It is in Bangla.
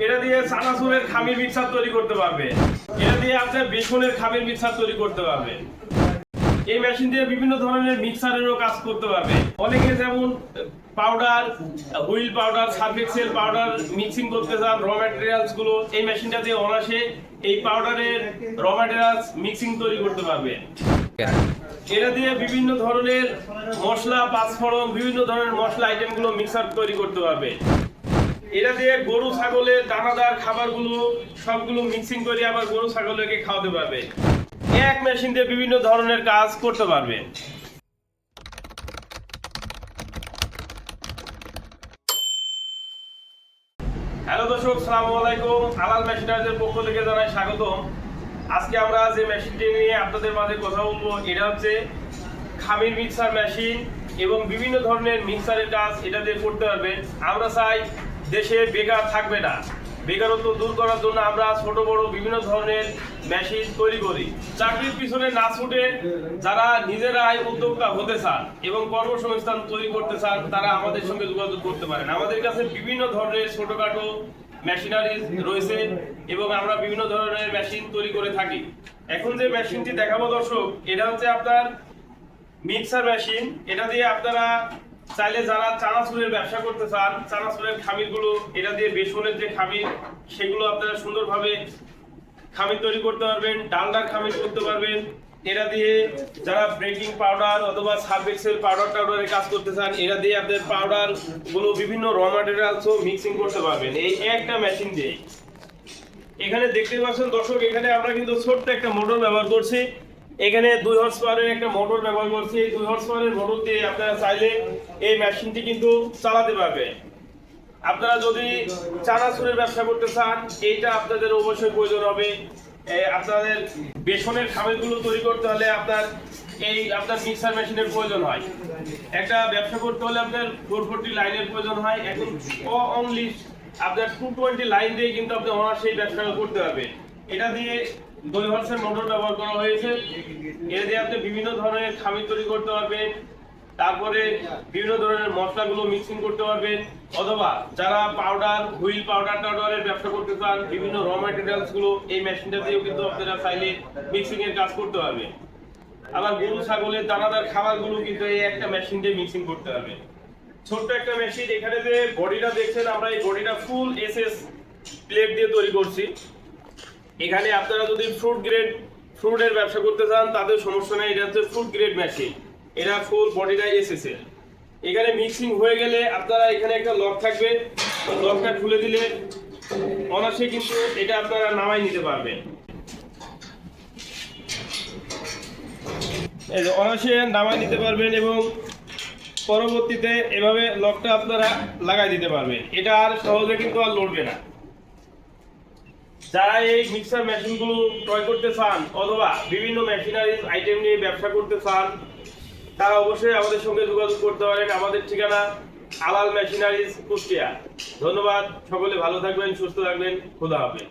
এটা দিয়ে চানাচুরের খামির মিক্সার তৈরি করতে পারবে। এটা দিয়ে আপনি বেসনের খামির মিক্সার তৈরি করতে পারবে। এই মেশিন দিয়ে বিভিন্ন ধরনের মিক্সারেরও কাজ করতে পারবে। অনেকে যেমন powder, Wheel powder, Surf Excel powder mixing করতে চান, র ম্যাটেরিয়ালস গুলো এই মেশিনটা দিয়ে অনায়াসে এই পাউডারের র ম্যাটেরিয়ালস মিক্সিং তৈরি করতে পারবে। এটা দিয়ে বিভিন্ন ধরনের মশলা, পাঁচফোড়ন, বিভিন্ন ধরনের মশলা আইটেমগুলো মিক্সার তৈরি করতে পারবে। এটা দিয়ে গরু ছাগলের দানাদার খাবারগুলো সবগুলো মিক্সিং করে আবার গরু ছাগলকে খাওয়াতে পারবে। এক মেশিন দিয়ে বিভিন্ন ধরনের কাজ করতে পারবে। হ্যালো দর্শক, আসসালামু আলাইকুম। আলাল মেশিনারিজের পক্ষ থেকে জানাই স্বাগতম। আজকে আমরা যে মেশিনটি নিয়ে আপনাদের মাঝে কথা বলবো এটা হচ্ছে খামির মিক্সার মেশিন এবং বিভিন্ন ধরনের মিক্সারের কাজ এটা দিয়ে করতে পারবেন। আমরা চাই দেশে বেকার থাকবে না, বেকারত্ব দূর করার জন্য আমরা ছোট বড় বিভিন্ন ধরনের মেশিন তৈরি করি। চাকরির পিছনে না ছুটে যারা নিজেরাই উদ্যোক্তা হতে চান এবং কর্মসংস্থান তৈরি করতে চান তারা আমাদের সঙ্গে যোগাযোগ করতে পারেন। আমাদের কাছে বিভিন্ন ধরনের ছোটখাটো মেশিনারি রয়েছে এবং আমরা বিভিন্ন ধরনের মেশিন তৈরি করে থাকি। এখন যে মেশিনটি দেখাবো দর্শক, এটা হচ্ছে আপনার মিক্সার মেশিন। এটা দিয়ে আপনারা চাইলে যারা চানাচুরের ব্যবসা করতে চান, চানাচুরের খামিরগুলো এটা দিয়ে বেসনের যে খামির সেগুলো আপনারা সুন্দরভাবে খামির তৈরি করতে পারবেন, ডালডার খামির করতে পারবেন। এটা দিয়ে যারা বেকিং পাউডার অথবা সার্ফ এক্সেল পাউডারের কাজ করতে চান, এটা দিয়ে আপনাদের পাউডার গুলো বিভিন্ন র ম্যাটেরিয়ালসও মিক্সিং করতে পারবেন এই একটা মেশিন দিয়ে। এখানে দেখতে পাচ্ছেন দর্শক, এখানে আমরা কিন্তু ছোট্ট একটা মোটর ব্যবহার করছি। এখানে 2 হর্স পাওয়ারের একটা মোটর ব্যবহার করছি। এই 2 হর্স পাওয়ারের মোটর দিয়ে আপনারা চাইলে এই মেশিনটি কিন্তু চালাতে পারবে। আপনারা যদি চানাচুরের ব্যবসা করতে চান, এইটা আপনাদের অবশ্যই প্রয়োজন হবে। আপনাদের বেসনের খামিরগুলো তৈরি করতে হলে আপনার মিক্সার মেশিনের প্রয়োজন হয়। একটা ব্যবসা করতে হলে আপনার 440 লাইনের প্রয়োজন হয়। এখন অনলি আপনার 220 লাইন দিয়ে কিন্তু আপনি অনায়াসেই ব্যবসা করতে পারবেন। এটা দিয়ে 2 হর্সের মোটর ব্যবহার করা হয়েছে। এটা দিয়ে আপনি বিভিন্ন ধরনের খামির তৈরি করতে পারবেন, তারপরে বিভিন্ন ধরনের মশলাগুলো মিক্সিং করতে পারবেন, অথবা যারা পাউডার, হুইল পাউডারের ব্যবসা করতে চান, বিভিন্ন র ম্যাটেরিয়ালস গুলো এই মেশিনটা দিয়েও কিন্তু আপনারা চাইলে মিক্সিং এর কাজ করতে পারবেন। আবার গরু ছাগলের দানাদার খাবারগুলো কিন্তু এই একটা মেশিন দিয়ে মিক্সিং করতে পারবেন। ছোট্ট একটা মেশিন। এখানে যে বডিটা দেখছেন, আমরা এই বডিটা ফুল এসএস প্লেট দিয়ে তৈরি করছি। এখানে আপনারা যদি ফ্রুটের ব্যবসা করতে চান তাদের সমস্যা নেই। এটা হচ্ছে ফ্রুট গ্রেড মেশিন। এটা ফুল বডিটা এসেছে। এখানে মিক্সিং হয়ে গেলে আপনারা এখানে একটা লক থাকবে, লকটা খুলে দিলে অনায়াসে কিন্তু এটা আপনারা নামাই নিতে পারবেন। এই যে অনায়াসে নামাই নিতে পারবেন এবং পরবর্তীতে এভাবে লকটা আপনারা লাগাই দিতে পারবেন। এটা আর সহজে কিন্তু আর লড়বে না। যারা এই মিক্সার মেশিনগুলো ক্রয় করতে চান অথবা বিভিন্ন মেশিনারিজ আইটেম নিয়ে ব্যবসা করতে চান, তারা অবশ্যই আমাদের সঙ্গে যোগাযোগ করতে পারেন। আমাদের ঠিকানা আলাল মেশিনারিজ, কুষ্টিয়া। ধন্যবাদ। সকলে ভালো থাকবেন, সুস্থ থাকবেন। খোদা হাফেজ।